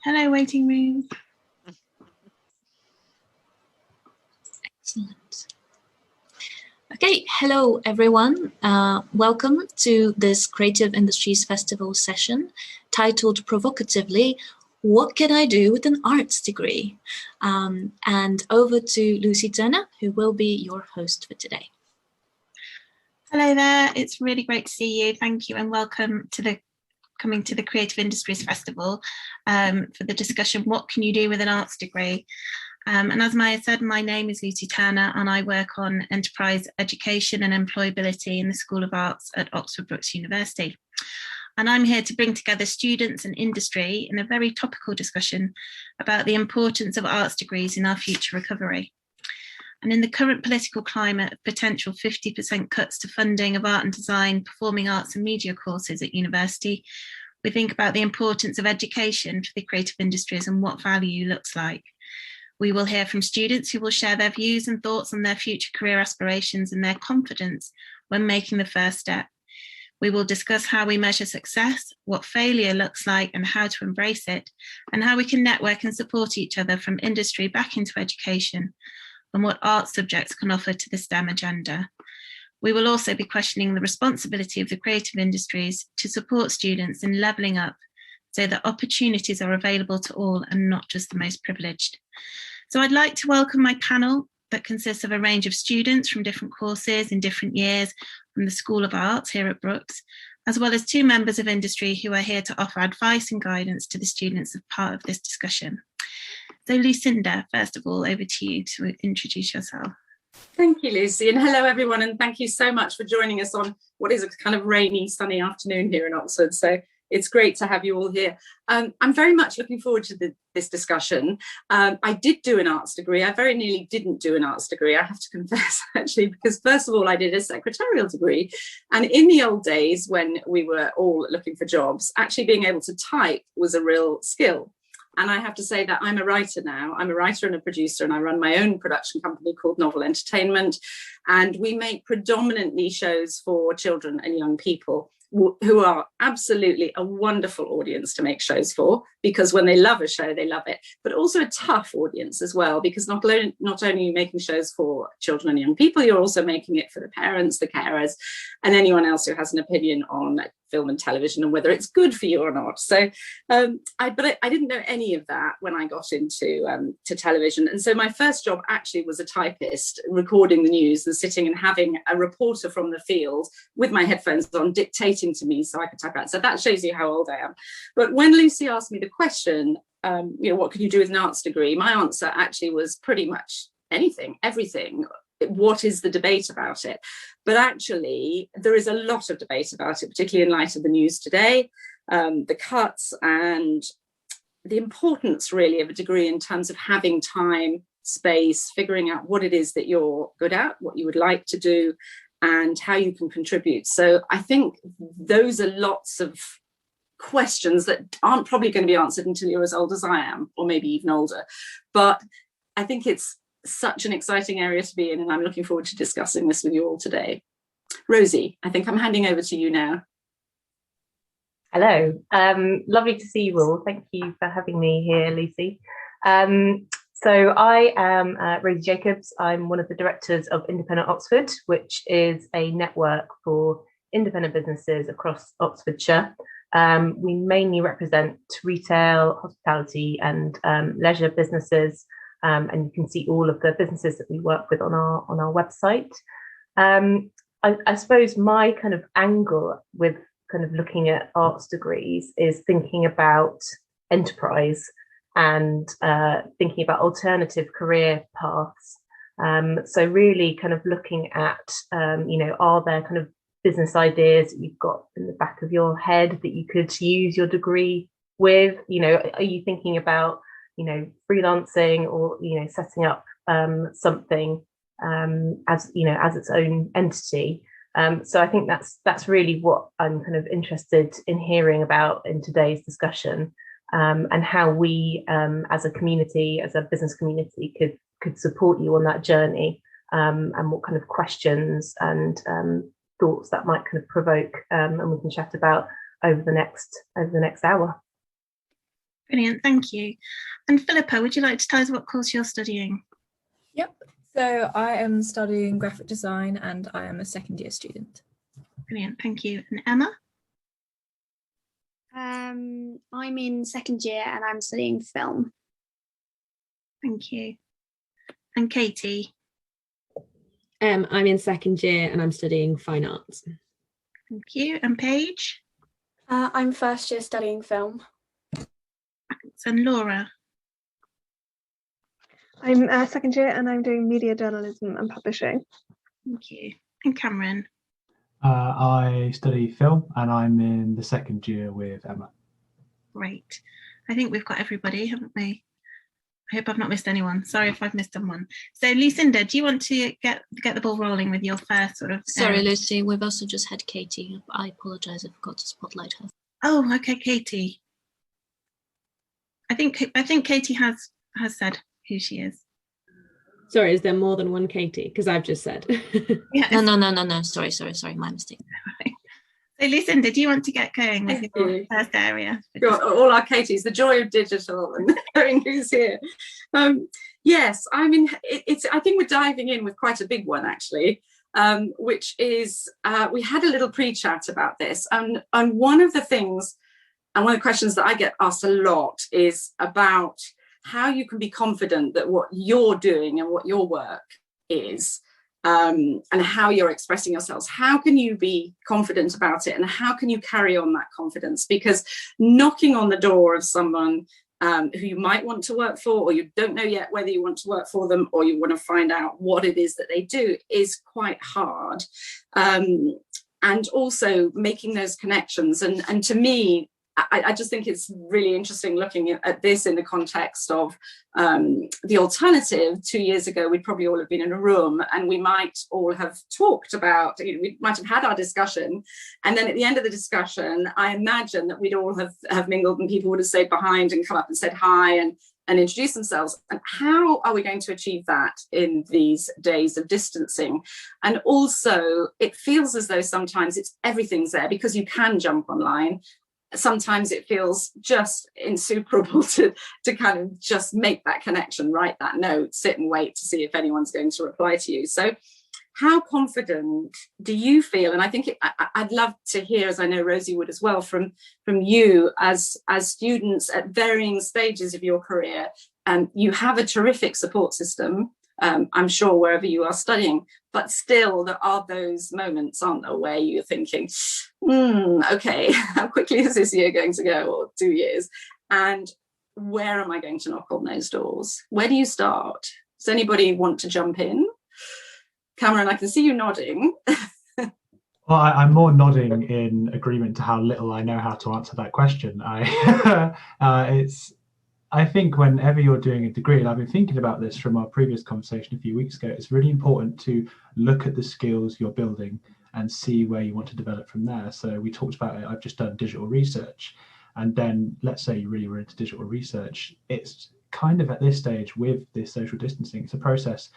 Hello, waiting room. Excellent. Okay, hello everyone. Welcome to this Creative Industries Festival session titled provocatively, What Can I Do with an Arts Degree? And over to Lucy Turner, who will be your host for today. Hello there, it's really great to see you. Thank you and welcome to coming to the Creative Industries Festival for the discussion, what can you do with an arts degree? And as Maya said, my name is Lucy Turner and I work on enterprise education and employability in the School of Arts at Oxford Brookes University. And I'm here to bring together students and industry in a very topical discussion about the importance of arts degrees in our future recovery. And in the current political climate of potential 50% cuts to funding of art and design, performing arts and media courses at university, we think about the importance of education for the creative industries and what value looks like. We will hear from students who will share their views and thoughts on their future career aspirations and their confidence when making the first step. We will discuss how we measure success, what failure looks like and how to embrace it, and how we can network and support each other from industry back into education, and what art subjects can offer to the STEM agenda. We will also be questioning the responsibility of the creative industries to support students in levelling up so that opportunities are available to all and not just the most privileged. So I'd like to welcome my panel that consists of a range of students from different courses in different years from the School of Arts here at Brookes, as well as two members of industry who are here to offer advice and guidance to the students as part of this discussion. So Lucinda, first of all, over to you to introduce yourself. Thank you, Lucy, and hello everyone, and thank you so much for joining us on what is a kind of rainy, sunny afternoon here in Oxford. So it's great to have you all here. I'm very much looking forward to this discussion. I did do an arts degree. I very nearly didn't do an arts degree, I have to confess, actually, because first of all, I did a secretarial degree. And in the old days when we were all looking for jobs, actually being able to type was a real skill. And I have to say that I'm a writer now. I'm a writer and a producer, and I run my own production company called Novel Entertainment. And we make predominantly shows for children and young people who are absolutely a wonderful audience to make shows for, because when they love a show, they love it, but also a tough audience as well, because not only are you making shows for children and young people, you're also making it for the parents, the carers, and anyone else who has an opinion on film and television and whether it's good for you or not. So I didn't know any of that when I got into to television. And so my first job actually was a typist, recording the news and sitting and having a reporter from the field with my headphones on dictating to me so I could type out. So that shows you how old I am. But when Lucy asked me the question, what can you do with an arts degree? My answer actually was pretty much anything, everything. What is the debate about it? But actually, there is a lot of debate about it, particularly in light of the news today, the cuts and the importance really of a degree in terms of having time, space, figuring out what it is that you're good at, what you would like to do, and how you can contribute. So I think those are lots of questions that aren't probably going to be answered until you're as old as I am, or maybe even older. But I think it's such an exciting area to be in, and I'm looking forward to discussing this with you all today. Rosie, I think I'm handing over to you now. Hello, lovely to see you all. Thank you for having me here, Lucy. So I am Rosie Jacobs. I'm one of the directors of Independent Oxford, which is a network for independent businesses across Oxfordshire. We mainly represent retail, hospitality and leisure businesses. And you can see all of the businesses that we work with on our website. I suppose my kind of angle with kind of looking at arts degrees is thinking about enterprise and thinking about alternative career paths. So really kind of looking at, are there kind of business ideas that you've got in the back of your head that you could use your degree with? Are you thinking about freelancing or setting up something as its own entity? So I think that's really what I'm kind of interested in hearing about in today's discussion, and how we as a community, as a business community, could support you on that journey, and what kind of questions and thoughts that might kind of provoke, and we can chat about over the next hour. Brilliant, thank you. And Philippa, would you like to tell us what course you're studying? Yep. So I am studying graphic design and I am a second year student. Brilliant, thank you. And Emma? I'm in second year and I'm studying film. Thank you. And Katie? I'm in second year and I'm studying fine arts. Thank you. And Paige? I'm first year studying film. Thanks. And Laura? I'm second year and I'm doing media journalism and publishing. Thank you. And Cameron? I study film and I'm in the second year with Emma. Great. I think we've got everybody, haven't we? I hope I've not missed anyone. Sorry if I've missed someone. So Lucinda, do you want to get the ball rolling with your first sort of... Sorry, Lucy, we've also just had Katie. I apologise, I forgot to spotlight her. Oh, okay, Katie. I think Katie has said who she is. Sorry, is there more than one Katie? Because I've just said. Yeah. No. Sorry, my mistake. So Lucinda, do you want to get going with your first area? All our Katies, the joy of digital and knowing who's here. Yes, I mean, I think we're diving in with quite a big one actually, which is, we had a little pre-chat about this, and one of the things, and one of the questions that I get asked a lot is about how you can be confident that what you're doing and what your work is, and how you're expressing yourselves. How can you be confident about it and how can you carry on that confidence? Because knocking on the door of someone who you might want to work for, or you don't know yet whether you want to work for them, or you want to find out what it is that they do, is quite hard. And also making those connections. And to me, I just think it's really interesting looking at this in the context of the alternative. 2 years ago, we'd probably all have been in a room and we might all have talked about, we might have had our discussion. And then at the end of the discussion, I imagine that we'd all have mingled and people would have stayed behind and come up and said hi and introduced themselves. And how are we going to achieve that in these days of distancing? And also, it feels as though sometimes everything's there because you can jump online. Sometimes it feels just insuperable to kind of just make that connection, write that note, sit and wait to see if anyone's going to reply to you. So how confident do you feel? And I think I'd love to hear, as I know Rosie would as well, from you as students at varying stages of your career. You have a terrific support system, I'm sure, wherever you are studying, but still there are those moments, aren't there, where you're thinking, okay, how quickly is this year going to go, or 2 years? And where am I going to knock on those doors? Where do you start? Does anybody want to jump in? Cameron, I can see you nodding. Well, I'm more nodding in agreement to how little I know how to answer that question. I think whenever you're doing a degree, and I've been thinking about this from our previous conversation a few weeks ago, it's really important to look at the skills you're building and see where you want to develop from there. So we talked about it, I've just done digital research. And then let's say you really were into digital research. It's kind of at this stage with this social distancing, it's a process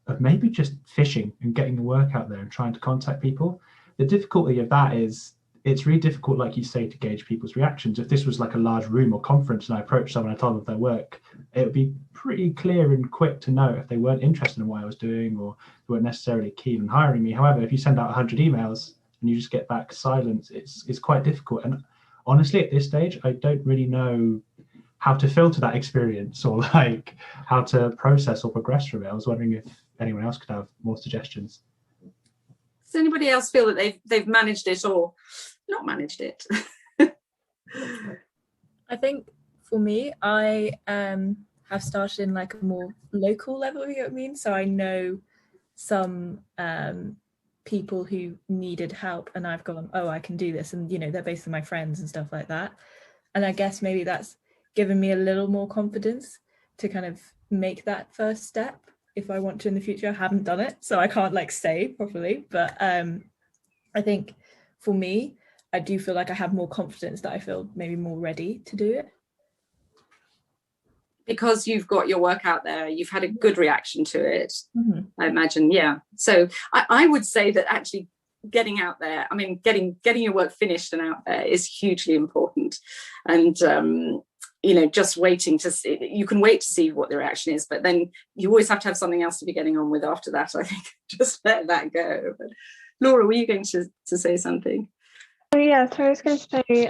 of maybe just fishing and getting the work out there and trying to contact people. The difficulty of that is it's really difficult, like you say, to gauge people's reactions. If this was like a large room or conference and I approached someone, I told them their work, it would be pretty clear and quick to know if they weren't interested in what I was doing or they weren't necessarily keen on hiring me. However, if you send out 100 emails and you just get back silence, it's quite difficult. And honestly, at this stage, I don't really know how to filter that experience or like how to process or progress from it. I was wondering if anyone else could have more suggestions. Does anybody else feel that they've managed it or not managed it? I think for me, I have started in like a more local level, you know what I mean? So I know some people who needed help and I've gone, oh, I can do this. And, you know, they're basically my friends and stuff like that. And I guess maybe that's given me a little more confidence to kind of make that first step if I want to in the future. I haven't done it, so I can't like say properly. But I think for me, I do feel like I have more confidence, that I feel maybe more ready to do it. Because you've got your work out there, you've had a good reaction to it, I imagine, yeah. So I would say that actually getting out there, I mean, getting your work finished and out there is hugely important. And just waiting to see. You can wait to see what the reaction is, but then you always have to have something else to be getting on with after that. I think just let that go. But Laura, were you going to say something? Yeah, so I was going to say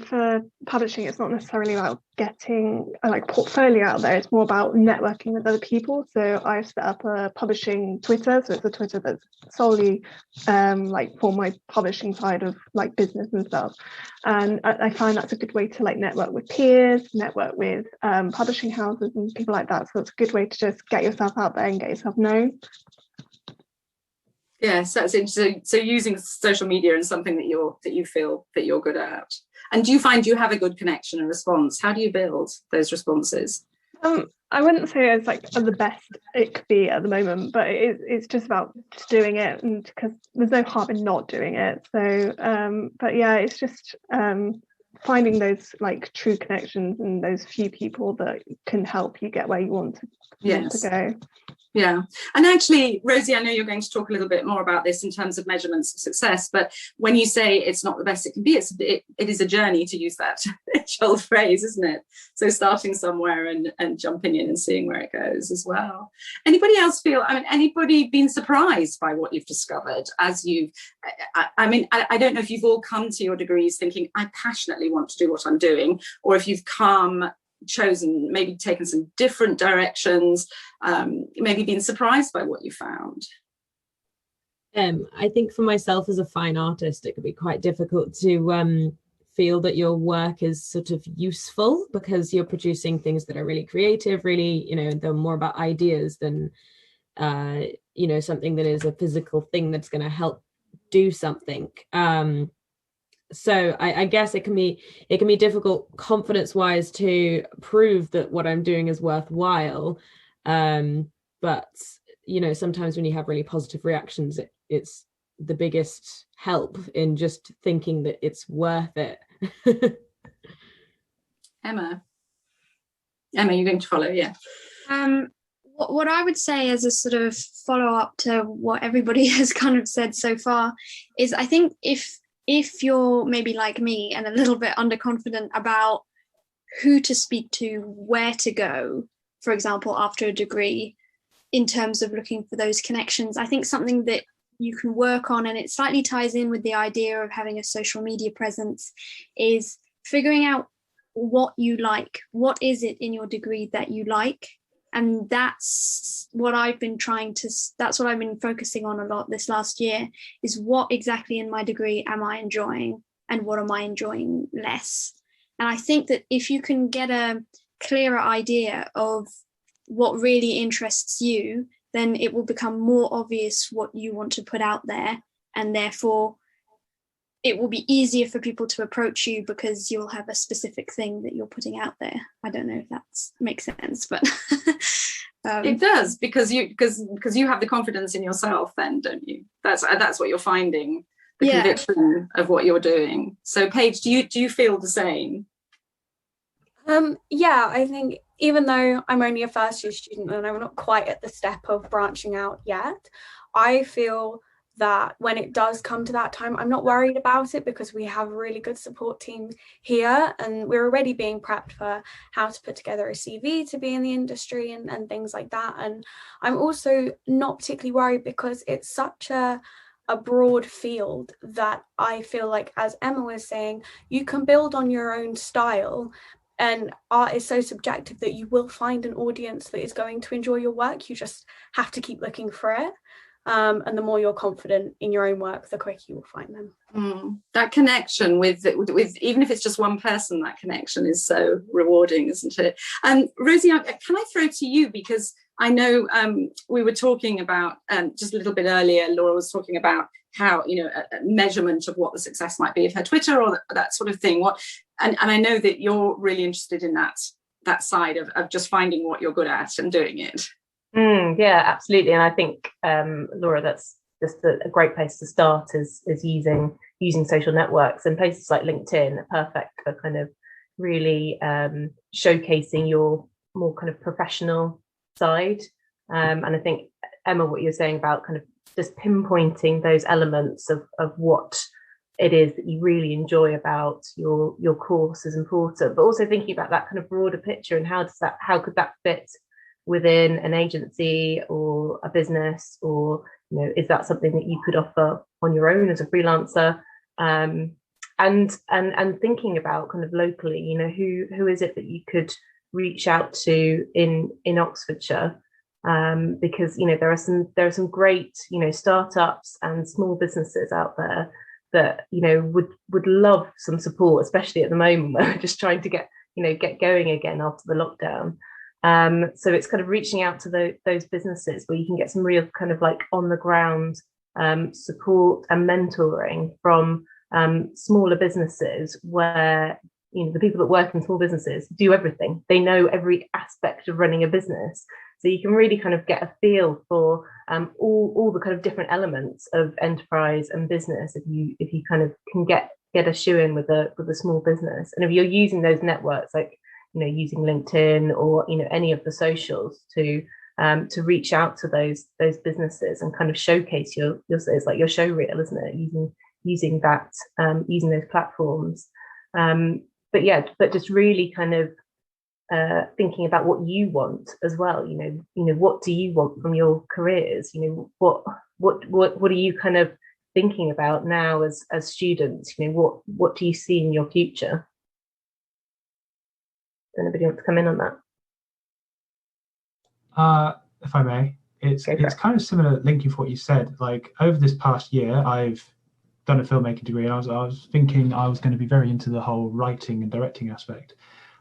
for publishing, it's not necessarily about getting a portfolio out there. It's more about networking with other people. So I've set up a publishing Twitter. So it's a Twitter that's solely for my publishing side of business and stuff. And I find that's a good way to network with peers, network with publishing houses and people like that. So it's a good way to just get yourself out there and get yourself known. Yes, that's interesting. So using social media is something that you feel that you're good at. And do you find you have a good connection and response? How do you build those responses? I wouldn't say it's the best it could be at the moment, but it's just about just doing it, and because there's no harm in not doing it. So, but yeah, it's just finding those true connections and those few people that can help you get where you want to go. Yeah. And actually, Rosie, I know you're going to talk a little bit more about this in terms of measurements of success, but when you say it's not the best it can be, it is a journey, to use that old phrase, isn't it? So starting somewhere and jumping in and seeing where it goes as well. Anybody else anybody been surprised by what you've discovered as you've, I don't know if you've all come to your degrees thinking, I passionately want to do what I'm doing, or if you've chosen, maybe taken some different directions, maybe been surprised by what you found. I think for myself as a fine artist, it could be quite difficult to feel that your work is sort of useful, because you're producing things that are really creative, really, they're more about ideas than, something that is a physical thing that's going to help do something. So I guess it can be difficult confidence-wise to prove that what I'm doing is worthwhile. But sometimes when you have really positive reactions, it's the biggest help in just thinking that it's worth it. Emma, you're going to follow, yeah. What I would say as a sort of follow-up to what everybody has kind of said so far is, I think if you're maybe like me and a little bit underconfident about who to speak to, where to go, for example, after a degree, in terms of looking for those connections, I think something that you can work on, and it slightly ties in with the idea of having a social media presence, is figuring out what you like. What is it in your degree that you like? And that's what I've been focusing on a lot this last year, is what exactly in my degree am I enjoying and what am I enjoying less? And I think that if you can get a clearer idea of what really interests you, then it will become more obvious what you want to put out there. And therefore, it will be easier for people to approach you because you'll have a specific thing that you're putting out there. I don't know if that makes sense, but it does, because you have the confidence in yourself, then, don't you? That's what you're finding, the conviction of what you're doing. So Paige, do you feel the same? Yeah, I think even though I'm only a first year student and I'm not quite at the step of branching out yet, I feel that when it does come to that time, I'm not worried about it, because we have a really good support team here, and we're already being prepped for how to put together a CV to be in the industry and things like that. And I'm also not particularly worried, because it's such a broad field that I feel like, as Emma was saying, you can build on your own style. And art is so subjective that you will find an audience that is going to enjoy your work. You just have to keep looking for it. And the more you're confident in your own work, the quicker you will find them. That connection with even if it's just one person, that connection is so rewarding, isn't it? And Rosie, can I throw to you, because I know we were talking about just a little bit earlier, Laura was talking about how, a measurement of what the success might be of her Twitter or that sort of thing. And I know that you're really interested in that side of just finding what you're good at and doing it. Yeah, absolutely. And I think, Laura, that's just a great place to start, is using social networks, and places like LinkedIn are perfect for kind of really showcasing your more kind of professional side. And I think, Emma, what you're saying about kind of just pinpointing those elements of what it is that you really enjoy about your course is important, but also thinking about that kind of broader picture and how could that fit within an agency or a business, or is that something that you could offer on your own as a freelancer, and thinking about kind of locally, who is it that you could reach out to in Oxfordshire, because there are some great startups and small businesses out there that would love some support, especially at the moment where we're just trying to get going again after the lockdown. So it's kind of reaching out to those businesses where you can get some real kind of like on the ground support and mentoring from smaller businesses, where the people that work in small businesses do everything. They know every aspect of running a business. So you can really kind of get a feel for all the kind of different elements of enterprise and business if you kind of can get a shoe in with a small business. And if you're using those networks, like using LinkedIn or any of the socials to reach out to those businesses and kind of showcase it's like your show reel, isn't it? Using that using those platforms. But just really kind of thinking about what you want as well. What do you want from your careers? What are you kind of thinking about now as students? What do you see in your future? Does anybody want to come in on that? If I may, it's kind of similar, linking for what you said. Like over this past year, I've done a filmmaking degree, and I was thinking I was going to be very into the whole writing and directing aspect.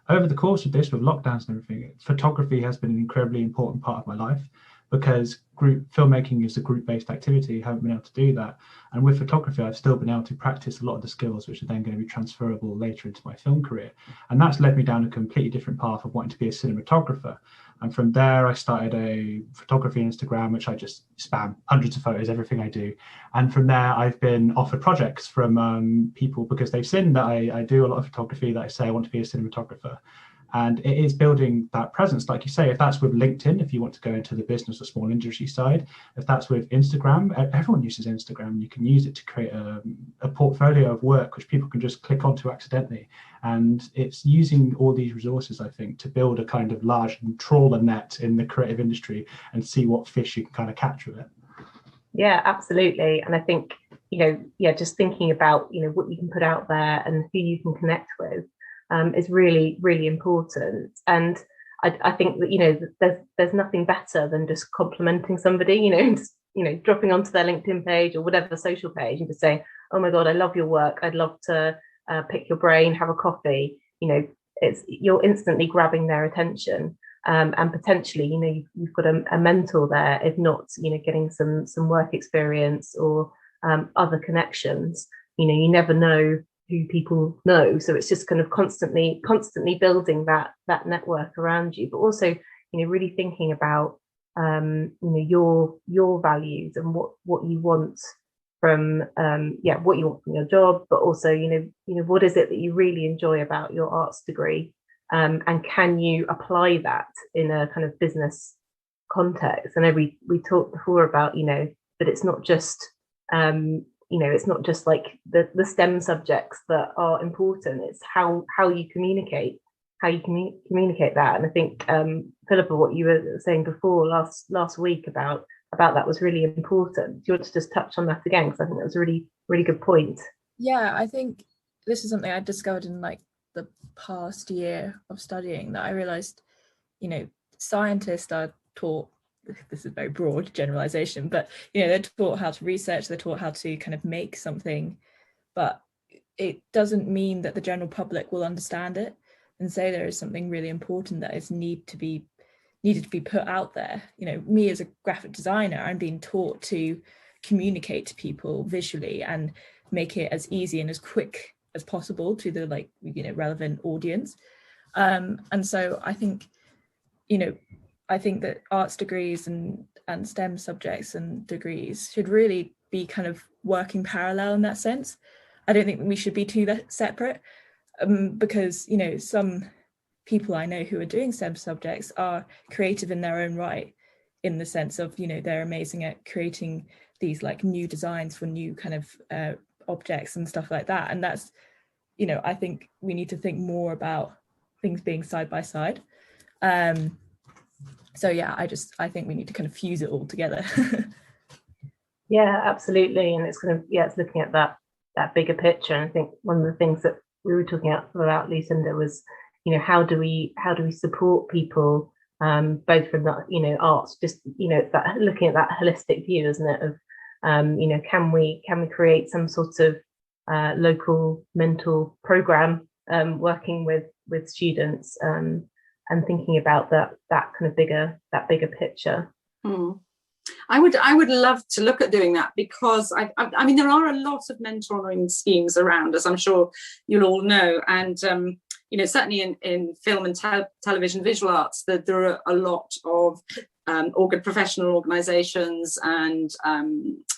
Over the course of this, with lockdowns and everything, photography has been an incredibly important part of my life, because group filmmaking is a group-based activity. I haven't been able to do that. And with photography, I've still been able to practice a lot of the skills which are then going to be transferable later into my film career. And that's led me down a completely different path of wanting to be a cinematographer. And from there, I started a photography Instagram, which I just spam hundreds of photos, everything I do. And from there, I've been offered projects from people because they've seen that I do a lot of photography, that I say I want to be a cinematographer. And it is building that presence, like you say, if that's with LinkedIn, if you want to go into the business or small industry side, if that's with Instagram, everyone uses Instagram. You can use it to create a portfolio of work, which people can just click onto accidentally. And it's using all these resources, I think, to build a kind of large trawler net in the creative industry and see what fish you can kind of catch with it. Yeah, absolutely. And I think, just thinking about, what you can put out there and who you can connect with is really, really important. And I think that there's nothing better than just complimenting somebody, just, dropping onto their LinkedIn page or whatever social page and just saying, oh my God, I love your work. I'd love to pick your brain, have a coffee. You're instantly grabbing their attention, and potentially, you've got a mentor there, if not, getting some work experience or other connections. You never know who people know, so it's just kind of constantly building that network around you, but also really thinking about your values and what you want from what you want from your job, but also what is it that you really enjoy about your arts degree, and can you apply that in a kind of business context. And we talked before about that it's not just it's not just like the STEM subjects that are important, it's how you communicate that. And I think Philippa, what you were saying before last week about that was really important. Do you want to just touch on that again, because I think that was a really, really good point? Yeah, I think this is something I discovered in like the past year of studying, that I realized scientists are taught, this is a very broad generalization, but they're taught how to research, they're taught how to kind of make something, but it doesn't mean that the general public will understand it. And so there is something really important that is needed to be put out there. Me as a graphic designer, I'm being taught to communicate to people visually and make it as easy and as quick as possible to the relevant audience. And so I think that arts degrees and STEM subjects and degrees should really be kind of working parallel in that sense. I don't think we should be too separate, because some people I know who are doing STEM subjects are creative in their own right, in the sense of they're amazing at creating these like new designs for new kind of objects and stuff like that. And that's, you know, I think we need to think more about things being side by side. So yeah, I think we need to kind of fuse it all together. Yeah, absolutely. And it's kind of, it's looking at that bigger picture. And I think one of the things that we were talking about Lucinda was, you know, how do we support people, both from the, you know, arts, just, you know, it's that looking at that holistic view, isn't it, of, you know, can we create some sort of local mentor program, working with students, and thinking about that kind of bigger picture. I would love to look at doing that, because I mean, there are a lot of mentoring schemes around, as I'm sure you'll all know, and you know, certainly in film and television visual arts, that there are a lot of professional organisations and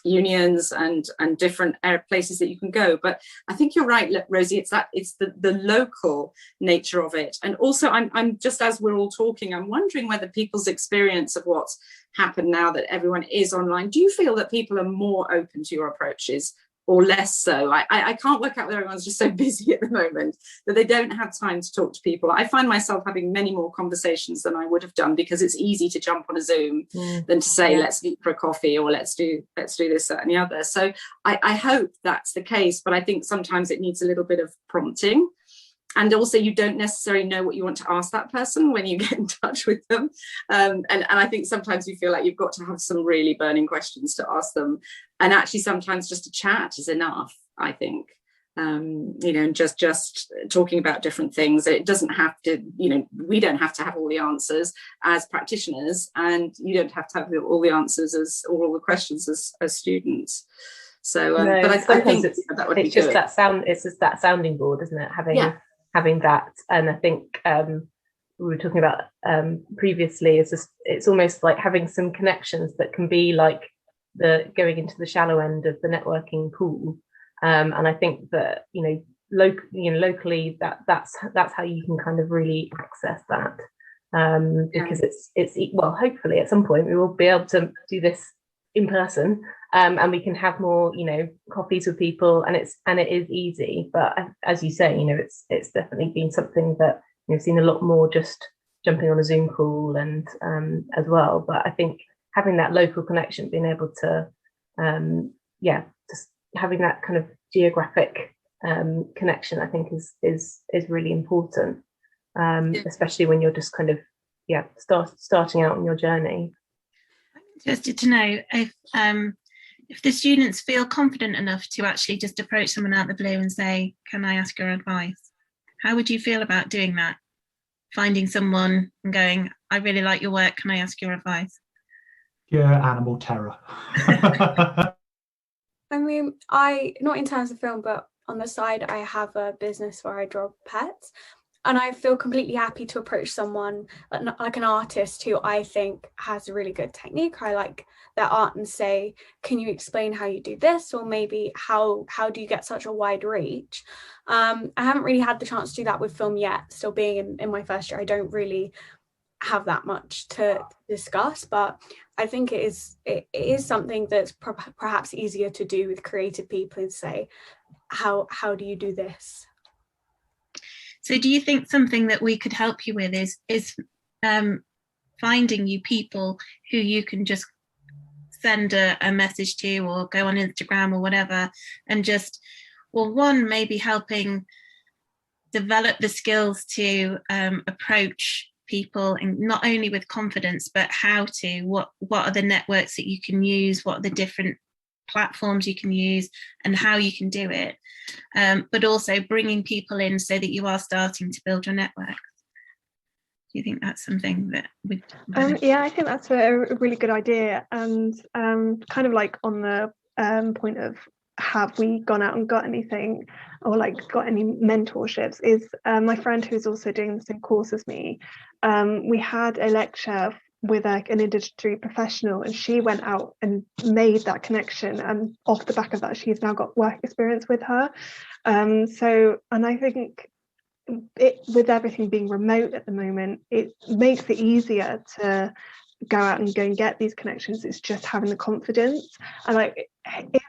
unions and different places that you can go. But I think you're right, Rosie. It's the local nature of it, and also I'm just, as we're all talking, I'm wondering whether people's experience of what's happened now that everyone is online. Do you feel that people are more open to your approaches or less so? I can't work out whether everyone's just so busy at the moment that they don't have time to talk to people. I find myself having many more conversations than I would have done, because it's easy to jump on a Zoom than to say, let's meet for a coffee, or let's do this, that and the other. So I hope that's the case, but I think sometimes it needs a little bit of prompting. And also, you don't necessarily know what you want to ask that person when you get in touch with them. And I think sometimes you feel like you've got to have some really burning questions to ask them. And actually, sometimes just a chat is enough, I think. You know, just talking about different things. It doesn't have to, you know, we don't have to have all the answers as practitioners, and you don't have to have all the answers or all the questions as students. So, but I think that would be just good. It's just that sounding board, isn't it? Having that, and I think we were talking about previously, it's almost like having some connections that can be like going into the shallow end of the networking pool, and I think that, you know, locally that's how you can kind of really access that, because it's well, hopefully at some point we will be able to do this in person, and we can have more, you know, coffees with people, and it is easy. But as you say, you know, it's definitely been something that we've seen a lot more just jumping on a Zoom call and as well. But I think having that local connection, being able to just having that kind of geographic connection, I think is really important, especially when you're just kind of starting out on your journey. Interested to know if the students feel confident enough to actually just approach someone out of the blue and say, can I ask your advice? How would you feel about doing that? Finding someone and going, I really like your work, can I ask your advice? Yeah, animal terror. I mean, not in terms of film, but on the side, I have a business where I draw pets. And I feel completely happy to approach someone like an artist who I think has a really good technique. I like their art, and say, can you explain how you do this? Or maybe how do you get such a wide reach? I haven't really had the chance to do that with film yet. Still being in my first year, I don't really have that much to discuss, but I think it is something that's perhaps easier to do with creative people, and say, how do you do this? So do you think something that we could help you with is finding you people who you can just send a message to, or go on Instagram or whatever, and just, well, one, maybe helping develop the skills to approach people, and not only with confidence, but what are the networks that you can use, what are the different platforms you can use, and how you can do it, but also bringing people in so that you are starting to build your network. Do you think that's something that would yeah, I think that's a really good idea, and kind of like on the point of, have we gone out and got anything, or like got any mentorships, is my friend who's also doing the same course as me, we had a lecture with an industry professional, and she went out and made that connection, and off the back of that she's now got work experience with her, and I think with everything being remote at the moment, it makes it easier to go out and go and get these connections. It's just having the confidence. And like, if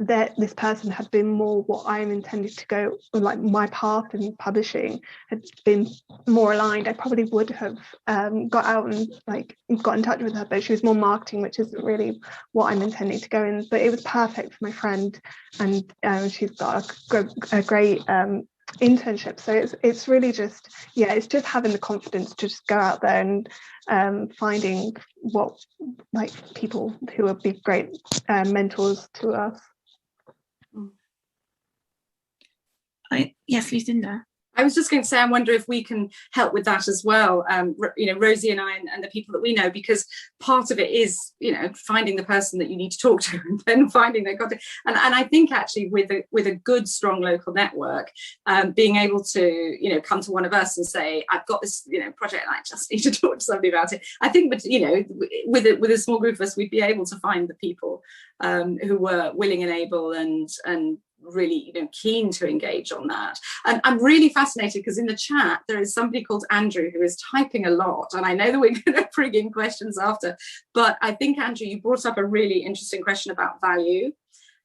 this person had been more what I'm intended to go, or like my path in publishing had been more aligned, I probably would have got out and like got in touch with her. But she was more marketing, which isn't really what I'm intending to go in. But it was perfect for my friend, and she's got a great internship. So it's really just, yeah, it's just having the confidence to just go out there and finding what, like, people who would be great mentors to us. Yes, Lucinda. I was just going to say, I wonder if we can help with that as well. You know, Rosie and I and the people that we know, because part of it is, you know, finding the person that you need to talk to and then finding their contact. And I think actually with a good, strong local network, being able to, you know, come to one of us and say, I've got this, you know, project and I just need to talk to somebody about it. I think, but you know, with a small group of us, we'd be able to find the people who were willing and able and really, you know, keen to engage on that. And I'm really fascinated because in the chat there is somebody called Andrew who is typing a lot, and I know that we're going to bring in questions after, but I think, Andrew, you brought up a really interesting question about value,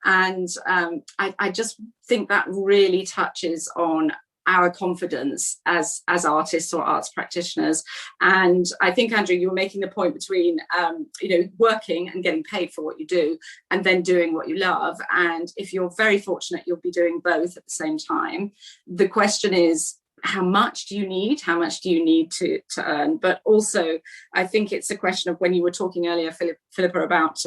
and I just think that really touches on our confidence as artists or arts practitioners. And I think, Andrew, you were making the point between you know, working and getting paid for what you do and then doing what you love. And if you're very fortunate, you'll be doing both at the same time. The question is, how much do you need? How much do you need to earn? But also, I think it's a question of, when you were talking earlier, Philippa, about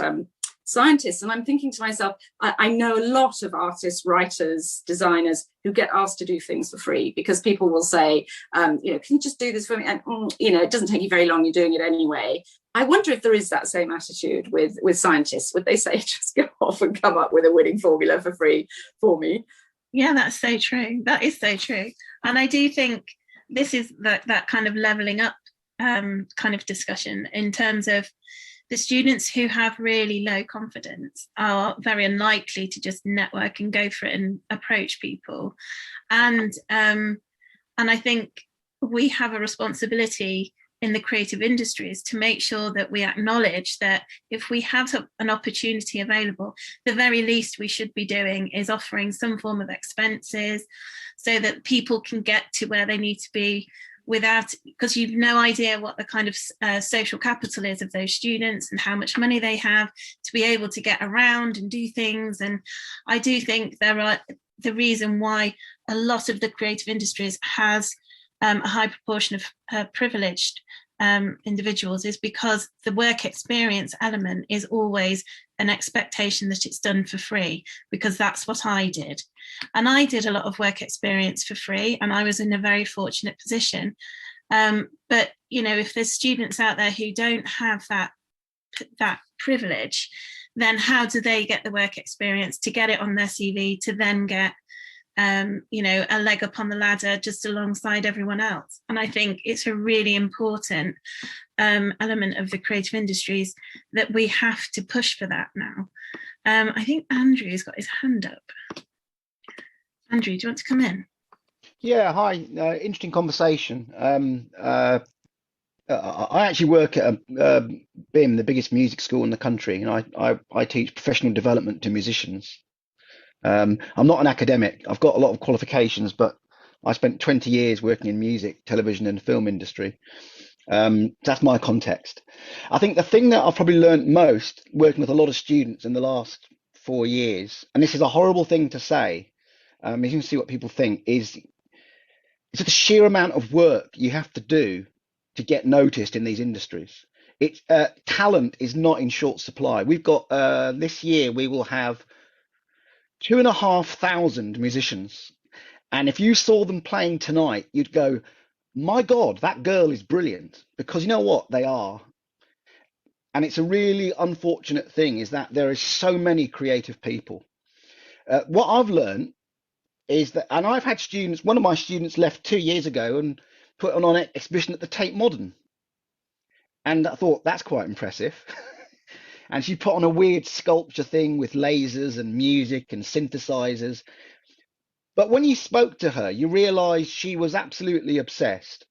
scientists, and I'm thinking to myself, I know a lot of artists, writers, designers who get asked to do things for free because people will say, you know, can you just do this for me? And you know, it doesn't take you very long, you're doing it anyway. I wonder if there is that same attitude with scientists. Would they say, just go off and come up with a winning formula for free for me? Yeah, that's so true. That is so true. And I do think this is that kind of leveling up kind of discussion, in terms of the students who have really low confidence are very unlikely to just network and go for it and approach people. And I think we have a responsibility in the creative industries to make sure that we acknowledge that if we have an opportunity available, the very least we should be doing is offering some form of expenses so that people can get to where they need to be without, because you've no idea what the kind of social capital is of those students and how much money they have to be able to get around and do things. And I do think the reason why a lot of the creative industries has a high proportion of privileged individuals is because the work experience element is always an expectation that it's done for free, because that's what I did. And I did a lot of work experience for free, and I was in a very fortunate position. But, you know, if there's students out there who don't have that privilege, then how do they get the work experience to get it on their CV to then get you know, a leg up on the ladder just alongside everyone else? And I think it's a really important element of the creative industries that we have to push for that now. I think Andrew's got his hand up. Andrew, do you want to come in? Yeah, hi. Interesting conversation. I actually work at BIM, the biggest music school in the country, and I teach professional development to musicians. I'm not an academic. I've got a lot of qualifications, but I spent 20 years working in music, television, and film industry. That's my context. I think the thing that I've probably learned most working with a lot of students in the last 4 years, and this is a horrible thing to say, you can see what people think, is it's the sheer amount of work you have to do to get noticed in these industries. It's talent is not in short supply. We've got this year we will have 2,500 musicians, and if you saw them playing tonight, you'd go, my God, that girl is brilliant, because you know what, they are. And it's a really unfortunate thing is that there is so many creative people. What I've learned is that, and I've had students, one of my students left 2 years ago and put on an exhibition at the Tate Modern, and I thought that's quite impressive. And she put on a weird sculpture thing with lasers and music and synthesizers. But when you spoke to her, you realized she was absolutely obsessed.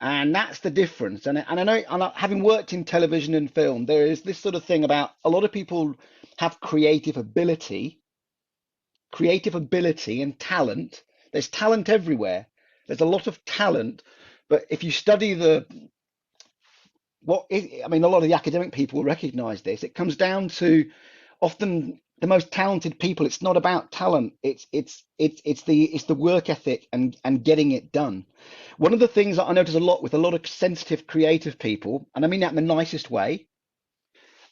And that's the difference. And I know, and having worked in television and film, there is this sort of thing about a lot of people have creative ability and talent. There's talent everywhere. There's a lot of talent, but if you study a lot of the academic people will recognize this. It comes down to often the most talented people. It's not about talent. It's the work ethic and getting it done. One of the things that I notice a lot with a lot of sensitive, creative people, and I mean that in the nicest way,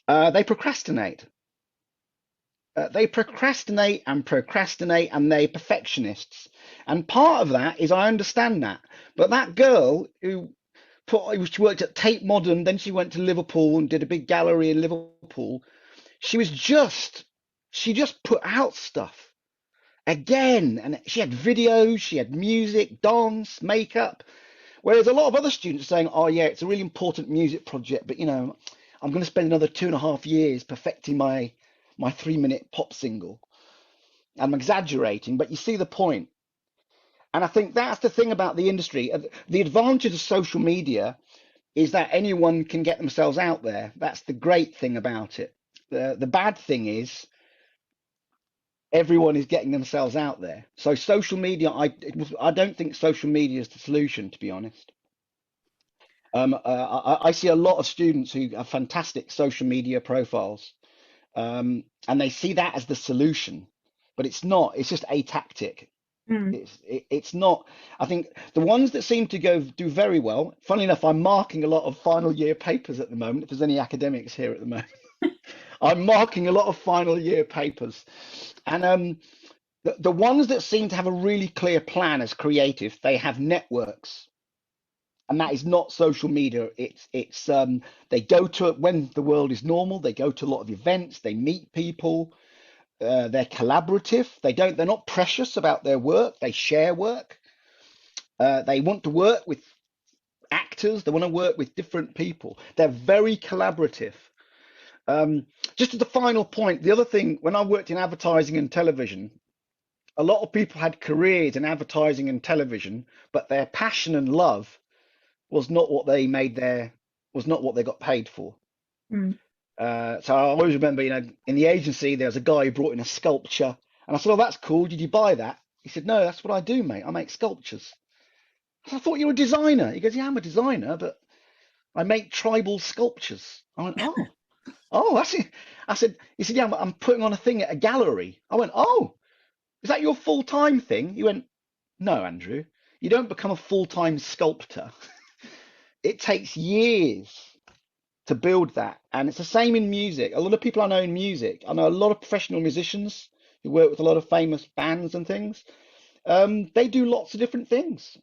they procrastinate. They procrastinate, and they're perfectionists. And part of that is I understand that. But that girl she worked at Tate Modern, then she went to Liverpool and did a big gallery in Liverpool. She just put out stuff again, and she had videos, she had music, dance, makeup. Whereas a lot of other students are saying, oh yeah, it's a really important music project, but I'm going to spend another 2.5 years perfecting my 3-minute pop single. I'm exaggerating, but you see the point. And I think that's the thing about the industry. The advantage of social media is that anyone can get themselves out there. That's the great thing about it. The bad thing is everyone is getting themselves out there. So social media, I don't think social media is the solution, to be honest. I see a lot of students who have fantastic social media profiles, and they see that as the solution, but it's not. It's just a tactic. It's not. I think the ones that seem to do very well. Funnily enough, I'm marking a lot of final year papers at the moment. If there's any academics here at the moment, I'm marking a lot of final year papers, and the ones that seem to have a really clear plan as creative, they have networks. And that is not social media. It's they go to it when the world is normal. They go to a lot of events. They meet people. They're collaborative. They're not precious about their work. They share work. They want to work with actors. They want to work with different people. They're very collaborative. Just as the final point, the other thing, when I worked in advertising and television, a lot of people had careers in advertising and television, but their passion and love was not what they got paid for. So I always remember, in the agency, there was a guy who brought in a sculpture, and I said, "Oh, that's cool. Did you buy that?" He said, "No, that's what I do, mate. I make sculptures." I thought you were a designer. He goes, "Yeah, I'm a designer, but I make tribal sculptures." I went, "Oh, that's it." I said, he said, "Yeah, I'm putting on a thing at a gallery." I went, "Oh, is that your full-time thing?" He went, "No, Andrew, you don't become a full-time sculptor. It takes years to build that." And it's the same in music. A lot of people I know in music, I know a lot of professional musicians who work with a lot of famous bands and things. They do lots of different things.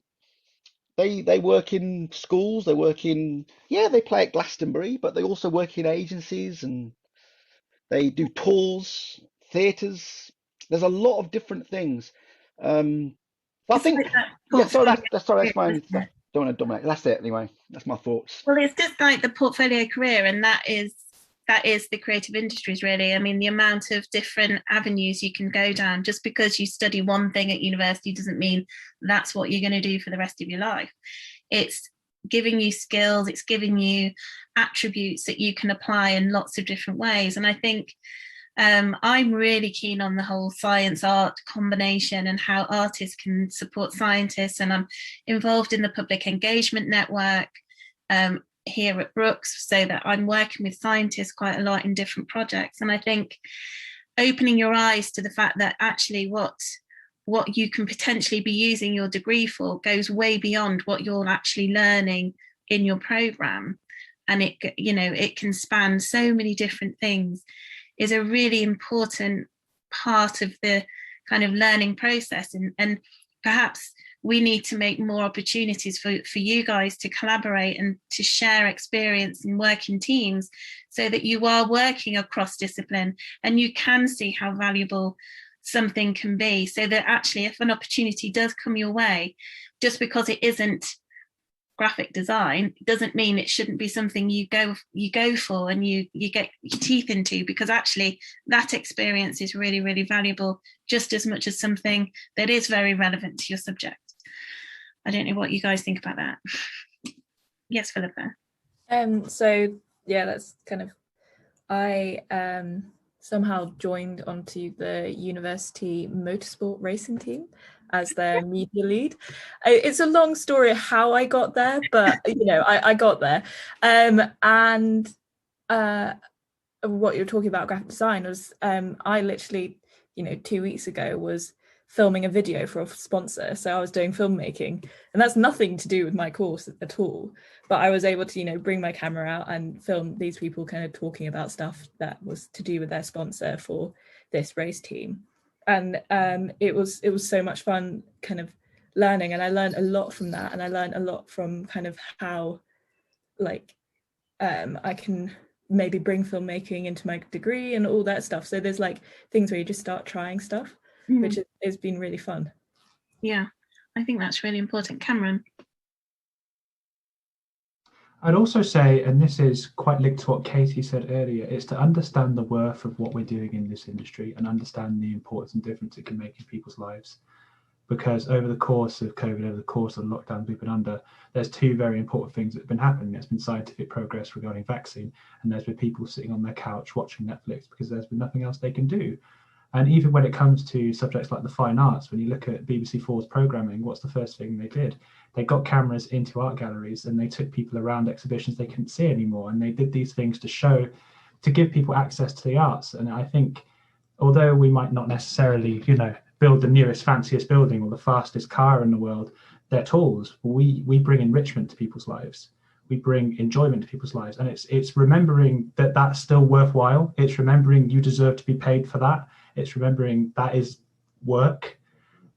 They work in schools, they play at Glastonbury, but they also work in agencies, and they do tours, theatres. There's a lot of different things. I think, that's my own stuff. Don't want to dominate. That's it anyway. That's my thoughts. Well, it's just like the portfolio career, and that is the creative industries, really. I mean, the amount of different avenues you can go down. Just because you study one thing at university doesn't mean that's what you're going to do for the rest of your life. It's giving you skills, it's giving you attributes that you can apply in lots of different ways. And I think I'm really keen on the whole science art combination and how artists can support scientists. And I'm involved in the public engagement network here at Brookes, so that I'm working with scientists quite a lot in different projects. And I think opening your eyes to the fact that actually what you can potentially be using your degree for goes way beyond what you're actually learning in your program. And it can span so many different things, is a really important part of the kind of learning process. And perhaps we need to make more opportunities for you guys to collaborate and to share experience and work in teams, so that you are working across discipline and you can see how valuable something can be. So that actually, if an opportunity does come your way, just because it isn't graphic design doesn't mean it shouldn't be something you go for and you get your teeth into, because actually that experience is really, really valuable, just as much as something that is very relevant to your subject. I don't know what you guys think about that. Yes, Philippa. So yeah, that's kind of, I somehow joined onto the university motorsport racing team as their media lead. It's a long story how I got there, but you know, I got there. And what you're talking about, graphic design, was I literally, you know, 2 weeks ago was filming a video for a sponsor. So I was doing filmmaking, and that's nothing to do with my course at all. But I was able to, you know, bring my camera out and film these people kind of talking about stuff that was to do with their sponsor for this race team. And it was so much fun kind of learning, and I learned a lot from that. And I learned a lot from kind of how, like, I can maybe bring filmmaking into my degree and all that stuff. So there's like things where you just start trying stuff, which has been really fun. Yeah, I think that's really important. Cameron? I'd also say, and this is quite linked to what Katie said earlier, is to understand the worth of what we're doing in this industry and understand the importance and difference it can make in people's lives. Because over the course of COVID, over the course of the lockdown we've been under, there's two very important things that have been happening. There's been scientific progress regarding vaccine, and there's been people sitting on their couch watching Netflix because there's been nothing else they can do. And even when it comes to subjects like the fine arts, when you look at BBC4's programming, what's the first thing they did? They got cameras into art galleries and they took people around exhibitions they couldn't see anymore. And they did these things to give people access to the arts. And I think, although we might not necessarily, you know, build the newest, fanciest building or the fastest car in the world, they're tools. We bring enrichment to people's lives. We bring enjoyment to people's lives. And it's remembering that that's still worthwhile. It's remembering you deserve to be paid for that. It's remembering that is work,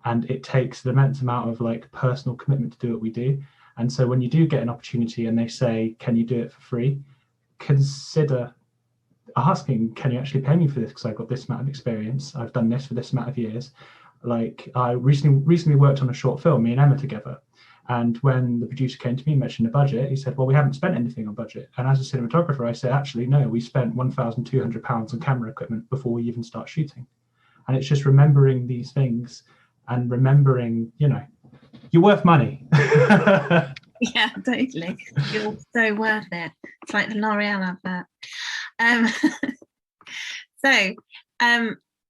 and it takes an immense amount of like personal commitment to do what we do. And so when you do get an opportunity and they say, can you do it for free? Consider asking, can you actually pay me for this? Because I've got this amount of experience. I've done this for this amount of years. Like I recently worked on a short film, me and Emma together. And when the producer came to me and mentioned the budget, he said, well, we haven't spent anything on budget. And as a cinematographer, I said, actually, no, we spent £1,200 on camera equipment before we even start shooting. And it's just remembering these things and remembering, you know, you're worth money. Yeah, totally. You're so worth it. It's like the L'Oreal advert. So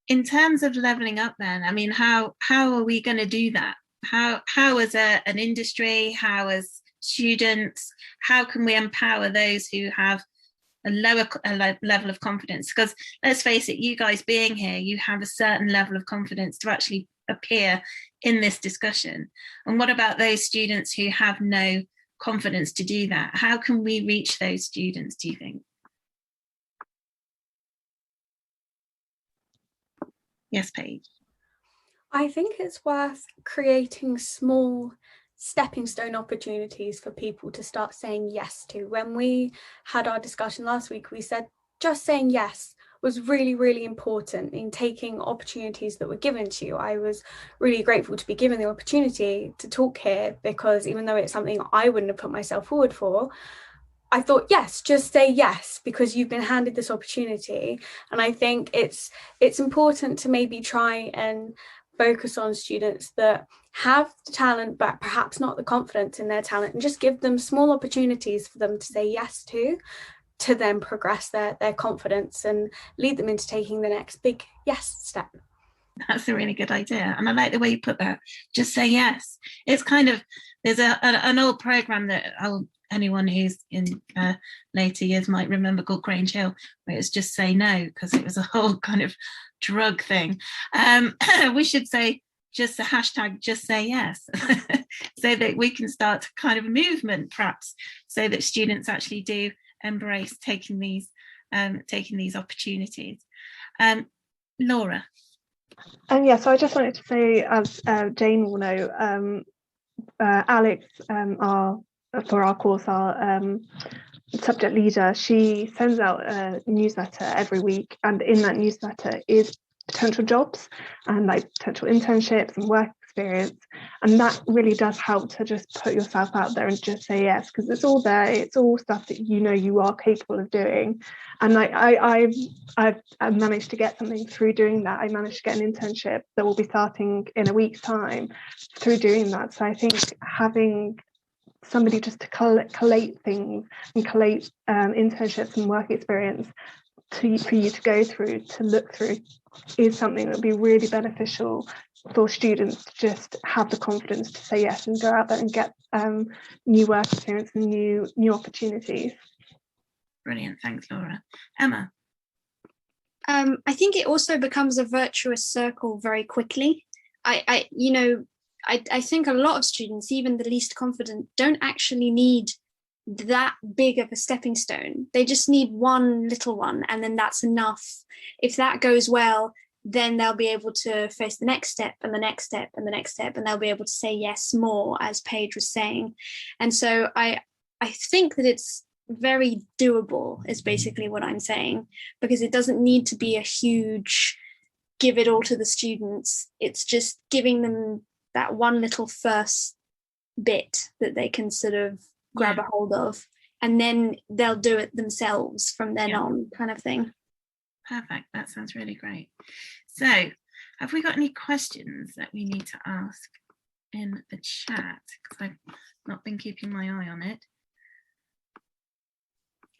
in terms of leveling up then, I mean, how are we going to do that? How as an industry, how as students, how can we empower those who have a lower level of confidence? Because let's face it, you guys being here, you have a certain level of confidence to actually appear in this discussion. And what about those students who have no confidence to do that? How can we reach those students, do you think? Yes, Paige. I think it's worth creating small stepping stone opportunities for people to start saying yes to. When we had our discussion last week, we said just saying yes was really, really important in taking opportunities that were given to you. I was really grateful to be given the opportunity to talk here, because even though it's something I wouldn't have put myself forward for, I thought, yes, just say yes, because you've been handed this opportunity. And I think it's important to maybe try and focus on students that have the talent, but perhaps not the confidence in their talent, and just give them small opportunities for them to say yes to then progress their confidence and lead them into taking the next big yes step. That's a really good idea. And I like the way you put that. Just say yes. It's kind of, there's an old program that anyone who's in later years might remember, called Grange Hill, where it's just say no, because it was a whole kind of drug thing. We should say just a hashtag, just say yes, so that we can start kind of a movement, perhaps, so that students actually do embrace taking these opportunities. Laura. Yeah, so I just wanted to say, as Jane will know, Alex, for our course, our subject leader, she sends out a newsletter every week, and in that newsletter is potential jobs and like potential internships and work experience, and that really does help to just put yourself out there and just say yes, because it's all there. It's all stuff that you know you are capable of doing. And like I've managed to get something through doing that. I managed to get an internship that will be starting in a week's time through doing that. So I think having somebody just to collate things and collate internships and work experience for you to go through, to look through, is something that would be really beneficial for students to just have the confidence to say yes and go out there and get new work experience and new opportunities. Brilliant, thanks, Laura. Emma? I think it also becomes a virtuous circle very quickly. I think a lot of students, even the least confident, don't actually need that big of a stepping stone. They just need one little one, and then that's enough. If that goes well, then they'll be able to face the next step and the next step and the next step, and they'll be able to say yes more, as Paige was saying. And so I think that it's very doable, is basically what I'm saying, because it doesn't need to be a huge give it all to the students. It's just giving them that one little first bit that they can sort of grab a hold of, and then they'll do it themselves from then on, kind of thing. Perfect, that sounds really great. So have we got any questions that we need to ask in the chat? Because I've not been keeping my eye on it.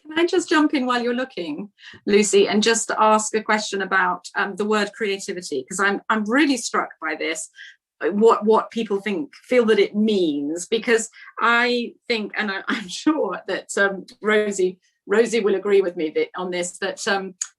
Can I just jump in while you're looking, Lucy, and just ask a question about the word creativity? Because I'm really struck by this, what people feel that it means, because I think, and I'm sure that Rosie will agree with me on this, that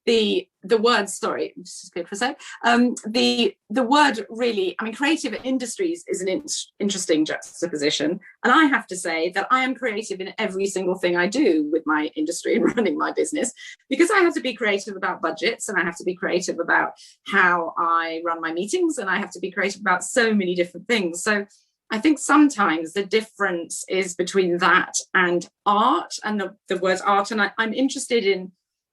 the word, sorry, just good for a sec. The word really, I mean, creative industries is an interesting juxtaposition. And I have to say that I am creative in every single thing I do with my industry and running my business, because I have to be creative about budgets, and I have to be creative about how I run my meetings, and I have to be creative about so many different things. So I think sometimes the difference is between that and art, and the word art. And I'm interested in